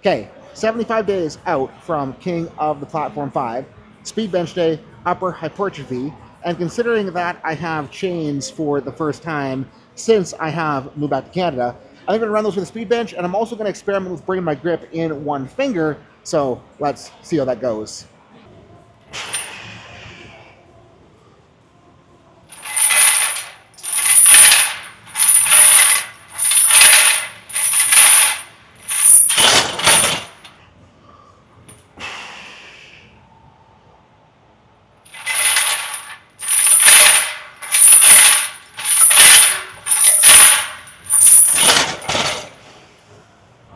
Okay, 75 days out from King of the Platform 5, speed bench day, upper hypertrophy, and considering that I have chains for the first time since I have moved back to Canada, I think I'm going to run those with a speed bench, and I'm also going to experiment with bringing my grip in one finger, so let's see how that goes.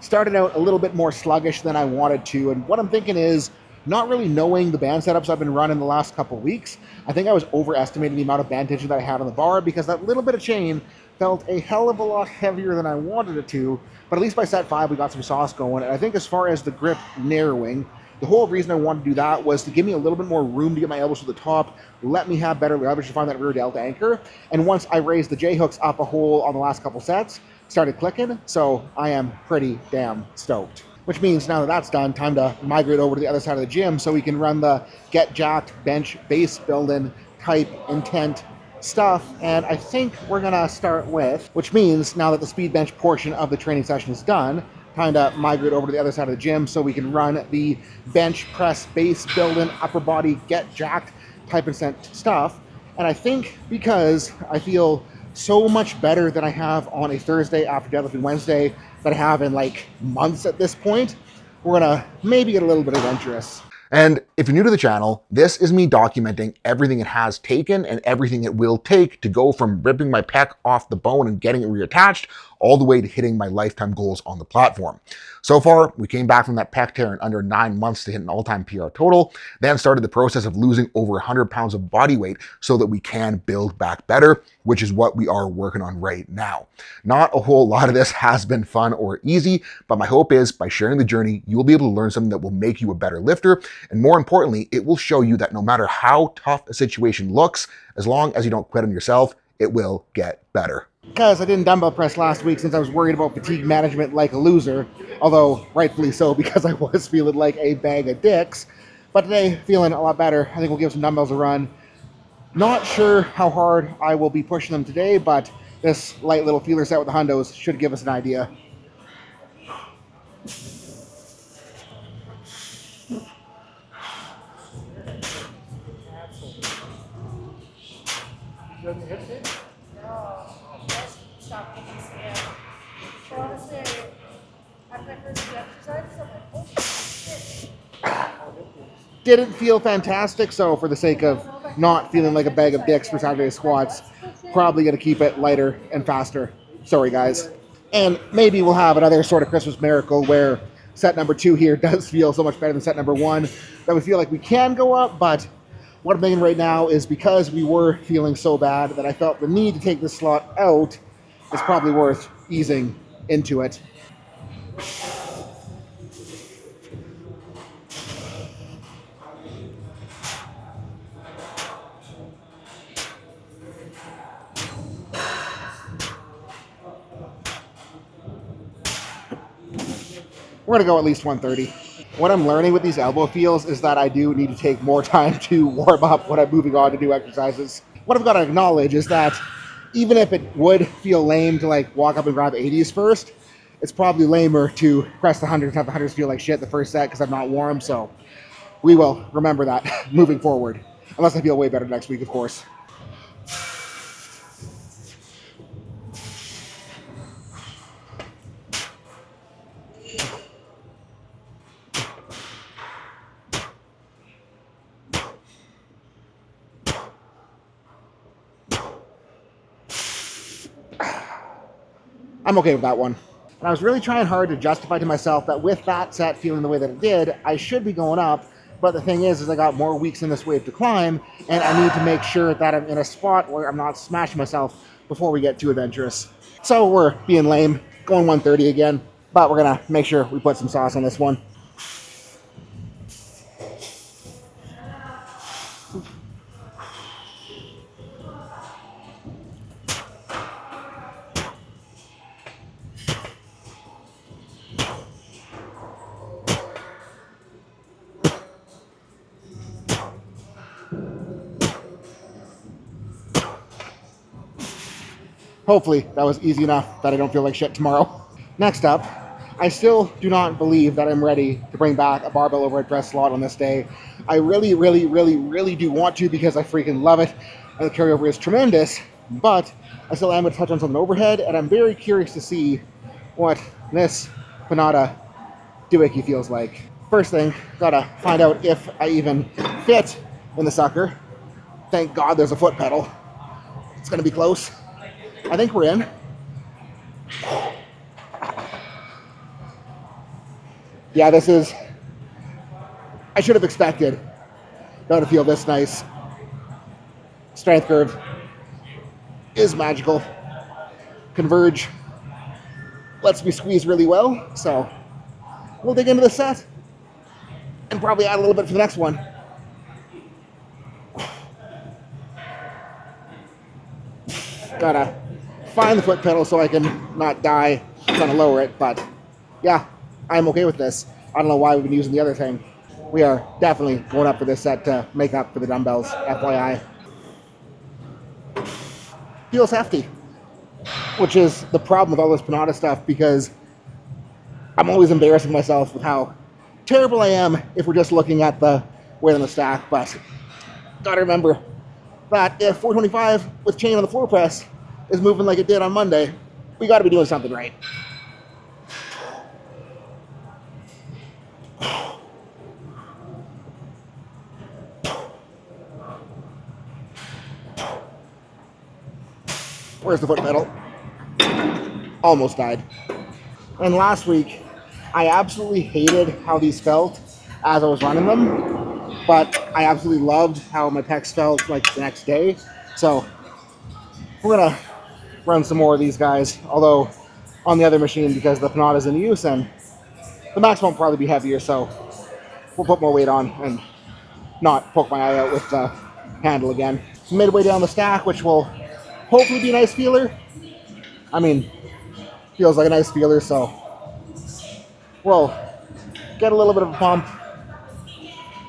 Started out a little bit more sluggish than I wanted to, and what I'm thinking is, not really knowing the band setups I've been running the last couple weeks, I think I was overestimating the amount of band tension that I had on the bar because that little bit of chain felt a hell of a lot heavier than I wanted it to, but at least by set 5 we got some sauce going, and I think as far as the grip narrowing, the whole reason I wanted to do that was to give me a little bit more room to get my elbows to the top, let me have better leverage to find that rear delta anchor, and once I raised the J-hooks up a hole on the last couple sets, started clicking, so I am pretty damn stoked. Which means now that that's done, time to migrate over to the other side of the gym so we can run the get jacked bench base building type intent stuff. And I think we're gonna start with, which means now that the speed bench portion of the training session is done, time to migrate over to the other side of the gym so we can run the bench press base building upper body get jacked type intent stuff. And I think because I feel so much better than I have on a Thursday after deadlifting Wednesday that I have in like months at this point, we're gonna maybe get a little bit adventurous. And if you're new to the channel, this is me documenting everything it has taken and everything it will take to go from ripping my pec off the bone and getting it reattached all the way to hitting my lifetime goals on the platform. So far, we came back from that pec tear in under 9 months to hit an all-time PR total, then started the process of losing over 100 pounds of body weight so that we can build back better, which is what we are working on right now. Not a whole lot of this has been fun or easy, but my hope is by sharing the journey, you will be able to learn something that will make you a better lifter, and more importantly, it will show you that no matter how tough a situation looks, as long as you don't quit on yourself, it will get better. Because I didn't dumbbell press last week since I was worried about fatigue management like a loser, although rightfully so because I was feeling like a bag of dicks. But today, feeling a lot better. I think we'll give some dumbbells a run. Not sure how hard I will be pushing them today, but this light little feeler set with the hundos should give us an idea. Didn't feel fantastic, so for the sake of not feeling like a bag of dicks for Saturday squats, probably going to keep it lighter and faster. Sorry, guys. And maybe we'll have another sort of Christmas miracle where set number 2 here does feel so much better than set number 1 that we feel like we can go up, but what I'm thinking right now is because we were feeling so bad that I felt the need to take this slot out is probably worth easing into it. We're going to go at least 130. What I'm learning with these elbow feels is that I do need to take more time to warm up when I'm moving on to new exercises. What I've got to acknowledge is that even if it would feel lame to like walk up and grab 80s first, it's probably lamer to press the 100s and have the 100s feel like shit the first set because I'm not warm, so we will remember that moving forward. Unless I feel way better next week, of course. I'm okay with that one. And I was really trying hard to justify to myself that with that set feeling the way that it did, I should be going up. But the thing is I got more weeks in this wave to climb, and I need to make sure that I'm in a spot where I'm not smashing myself before we get too adventurous. So we're being lame, going 130 again, but we're gonna make sure we put some sauce on this one. Hopefully that was easy enough that I don't feel like shit tomorrow. Next up, I still do not believe that I'm ready to bring back a barbell overhead press slot on this day. I really, really, really, really do want to because I freaking love it and the carryover is tremendous, but I still am going to touch on something overhead, and I'm very curious to see what this Panada doohickey feels like. First thing, gotta find out if I even fit in the sucker. Thank God there's a foot pedal. It's gonna be close. I think we're in. Yeah, this is, I should have expected that to feel this nice. Strength curve is magical. Converge lets me squeeze really well, so we'll dig into the set and probably add a little bit for the next one. Gotta find the foot pedal so I can not die trying to lower it, but yeah, I'm okay with this. I don't know why we've been using the other thing. We are definitely going up for this set to make up for the dumbbells, FYI. Feels hefty, which is the problem with all this Panada stuff, because I'm always embarrassing myself with how terrible I am if we're just looking at the weight on the stack, but gotta remember that if 425 with chain on the floor press is moving like it did on Monday, we gotta be doing something right. Where's the foot pedal? Almost died. And last week, I absolutely hated how these felt as I was running them, but I absolutely loved how my pecs felt like the next day. So we're gonna run some more of these guys, although on the other machine because the Panada's in use and the max won't probably be heavier, so we'll put more weight on and not poke my eye out with the handle again. Midway down the stack, which will hopefully be a nice feeler. I mean, feels like a nice feeler, so we'll get a little bit of a pump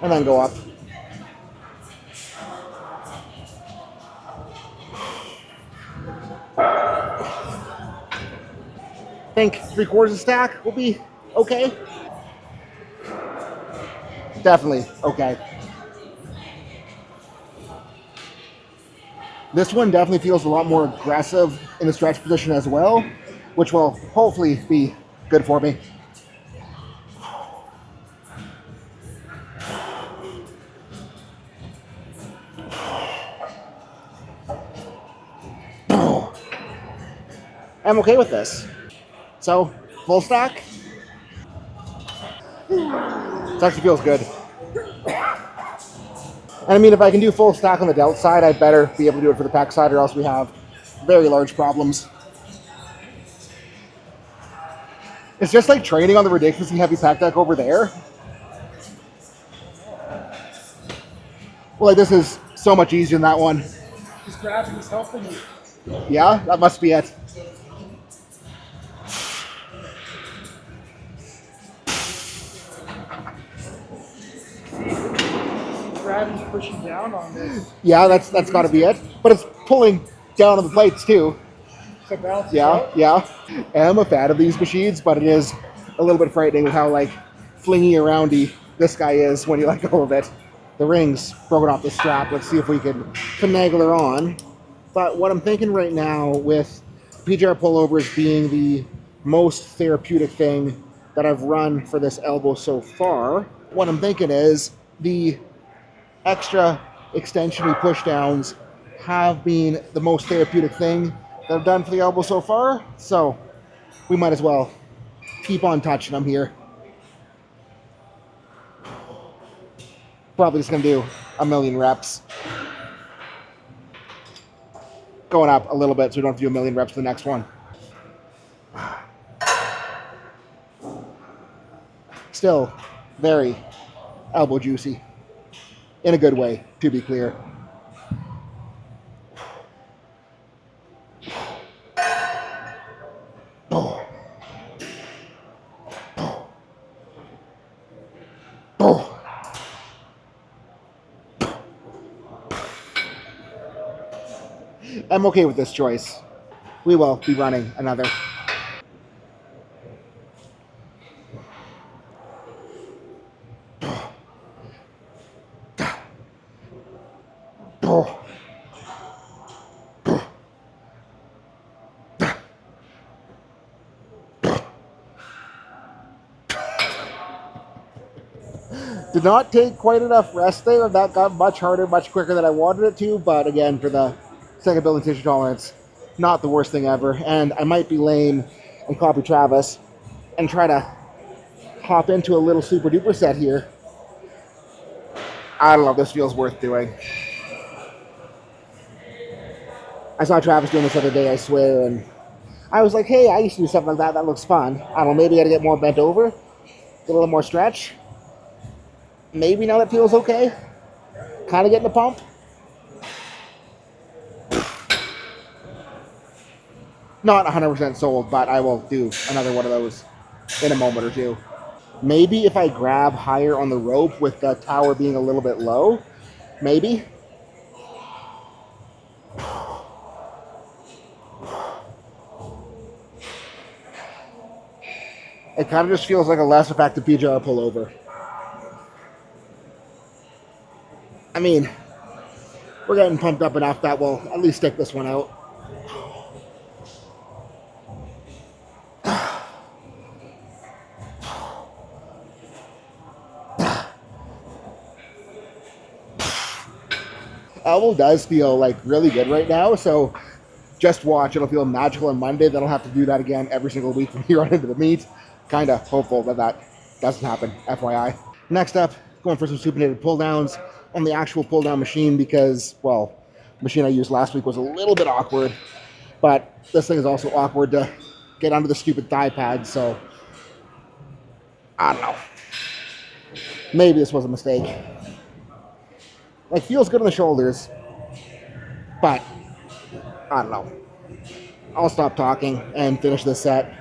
and then go up. Think 3/4 stack will be okay. Definitely okay. This one definitely feels a lot more aggressive in the stretch position as well, which will hopefully be good for me. I'm okay with this. So, full stack. It actually feels good. And I mean, if I can do full stack on the delt side, I better be able to do it for the pec side, or else we have very large problems. It's just like training on the ridiculously heavy pec deck over there. Well, like, this is so much easier than that one. His gravity's helping you. Yeah, that must be it. Gravity's pushing down on this. Yeah, that's got to be it. But it's pulling down on the plates too. So it balances Yeah, out. yeah. I'm a fan of these machines, but it is a little bit frightening with how like flingy aroundy this guy is when you let go of it. The ring's broken off the strap. Let's see if we can finagle her on. But what I'm thinking right now, with PJR pullovers being the most therapeutic thing that I've run for this elbow so far, what I'm thinking is the extra extension push downs have been the most therapeutic thing that I've done for the elbow so far. So we might as well keep on touching them here. Probably just gonna do a million reps. Going up a little bit so we don't have to do a million reps for the next one. Still very elbow juicy. In a good way, to be clear. Oh. Oh. Oh. I'm okay with this choice. we will be running another. Did not take quite enough rest there. That got much harder, much quicker than I wanted it to. But again, for the sake of building tissue tolerance, not the worst thing ever. And I might be lame and copy Travis and try to hop into a little super duper set here. I don't know if this feels worth doing. I saw Travis doing this other day, I swear, and I was like, hey, I used to do something like that. That looks fun. I don't know, maybe I gotta get more bent over, get a little more stretch. Maybe now that feels okay. Kind of getting a pump. Not 100% sold, but I will do another one of those in a moment or two. Maybe if I grab higher on the rope with the tower being a little bit low, maybe. It kind of just feels like a less effective PJR pullover. I mean, we're getting pumped up enough that we'll at least stick this one out. Elbow does feel like really good right now, so just watch. It'll feel magical on Monday. Then I'll have to do that again every single week from here on into the meet. Kind of hopeful that that doesn't happen, FYI. Next up, going for some supinated pull downs on the actual pull down machine because, well, the machine I used last week was a little bit awkward, but this thing is also awkward to get onto the stupid thigh pad, so I don't know. Maybe this was a mistake. Like, feels good on the shoulders, but I don't know. I'll stop talking and finish this set.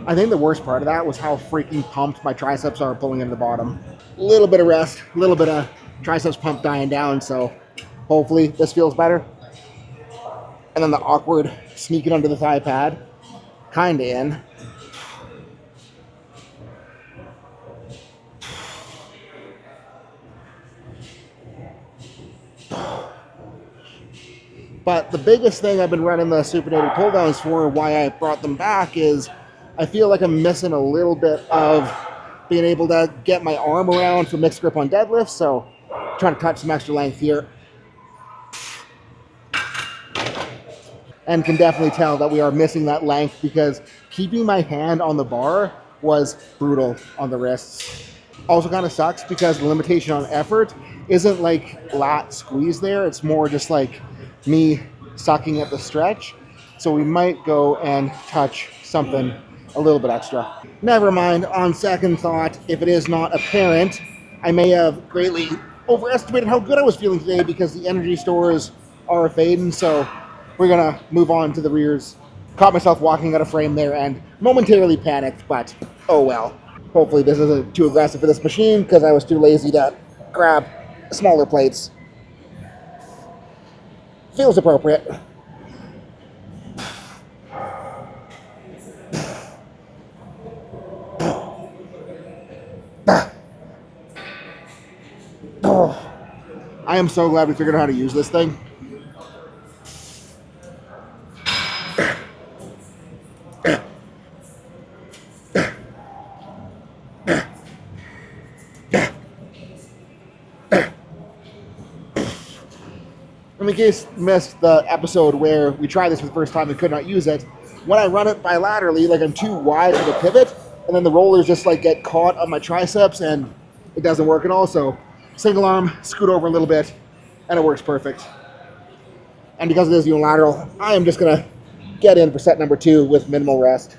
I think the worst part of that was how freaking pumped my triceps are pulling into the bottom. A little bit of rest, a little bit of triceps pump dying down, so hopefully this feels better. And then the awkward sneaking under the thigh pad, kinda in. But the biggest thing I've been running the supinated pull downs for, why I brought them back, is I feel like I'm missing a little bit of being able to get my arm around for mixed grip on deadlifts, so I'm trying to cut some extra length here. And can definitely tell that we are missing that length because keeping my hand on the bar was brutal on the wrists. Also kind of sucks because the limitation on effort isn't like lat squeeze there. It's more just like me sucking at the stretch. So we might go and touch something a little bit extra. Never mind, on second thought, if it is not apparent, I may have greatly overestimated how good I was feeling today because the energy stores are fading. So we're gonna move on to the rears. Caught myself walking out of frame there and momentarily panicked, but oh well. Hopefully this isn't too aggressive for this machine because I was too lazy to grab smaller plates. Feels appropriate. Oh, I am so glad we figured out how to use this thing. In case you missed the episode where we tried this for the first time and could not use it, when I run it bilaterally, like I'm too wide for the pivot, and then the rollers just like get caught on my triceps and it doesn't work at all. So single arm, scoot over a little bit, and it works perfect. And because it is unilateral, I am just gonna get in for set number 2 with minimal rest.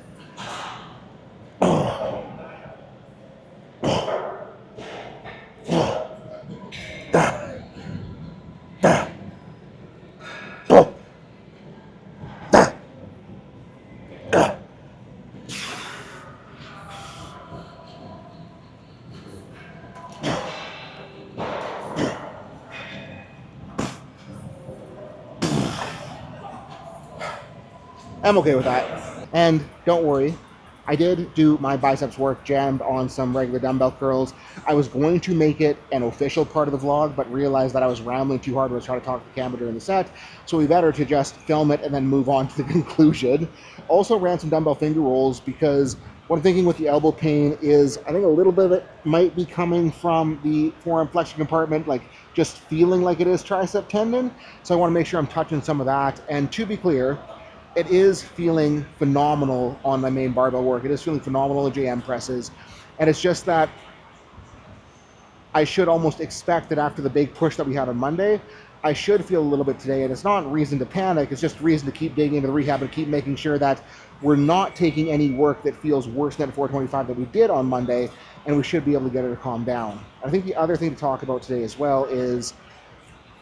I'm okay with that. And don't worry, I did do my biceps work jammed on some regular dumbbell curls. I was going to make it an official part of the vlog, but realized that I was rambling too hard when I was trying to talk to the camera during the set. So we better to just film it and then move on to the conclusion. Also ran some dumbbell finger rolls because what I'm thinking with the elbow pain is I think a little bit of it might be coming from the forearm flexion compartment, like just feeling like it is tricep tendon. So I want to make sure I'm touching some of that. And to be clear, it is feeling phenomenal on my main barbell work. It is feeling phenomenal in JM presses. And it's just that I should almost expect that after the big push that we had on Monday, I should feel a little bit today. And it's not reason to panic. It's just reason to keep digging into the rehab and keep making sure that we're not taking any work that feels worse than 425 that we did on Monday. And we should be able to get her to calm down. I think the other thing to talk about today as well is,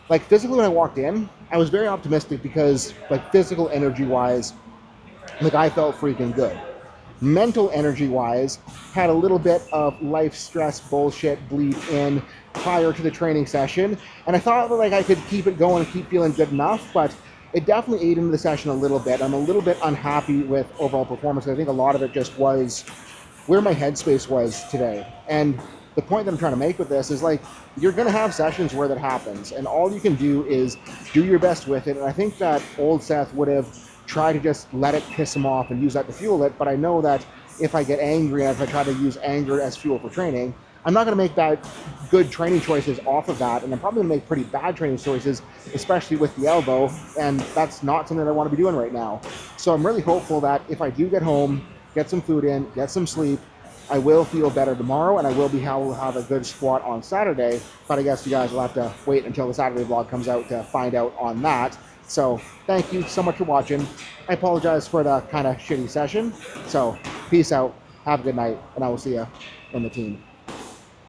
like, physically when I walked in, I was very optimistic because, like, physical energy-wise, like, I felt freaking good. Mental energy-wise, had a little bit of life stress bullshit bleed in prior to the training session, and I thought that, like, I could keep it going and keep feeling good enough, but it definitely ate into the session a little bit. I'm a little bit unhappy with overall performance. I think a lot of it just was where my headspace was today. And the point that I'm trying to make with this is, like, you're going to have sessions where that happens, and all you can do is do your best with it. And I think that old Seth would have tried to just let it piss him off and use that to fuel it. But I know that if I get angry and if I try to use anger as fuel for training, I'm not going to make that good training choices off of that. And I'm probably going to make pretty bad training choices, especially with the elbow. And that's not something that I want to be doing right now. So I'm really hopeful that if I do get home, get some food in, get some sleep, I will feel better tomorrow, and I will be able to have a good squat on Saturday. But I guess you guys will have to wait until the Saturday vlog comes out to find out on that. So thank you so much for watching. I apologize for the kind of shitty session. So peace out, have a good night, and I will see you in the team.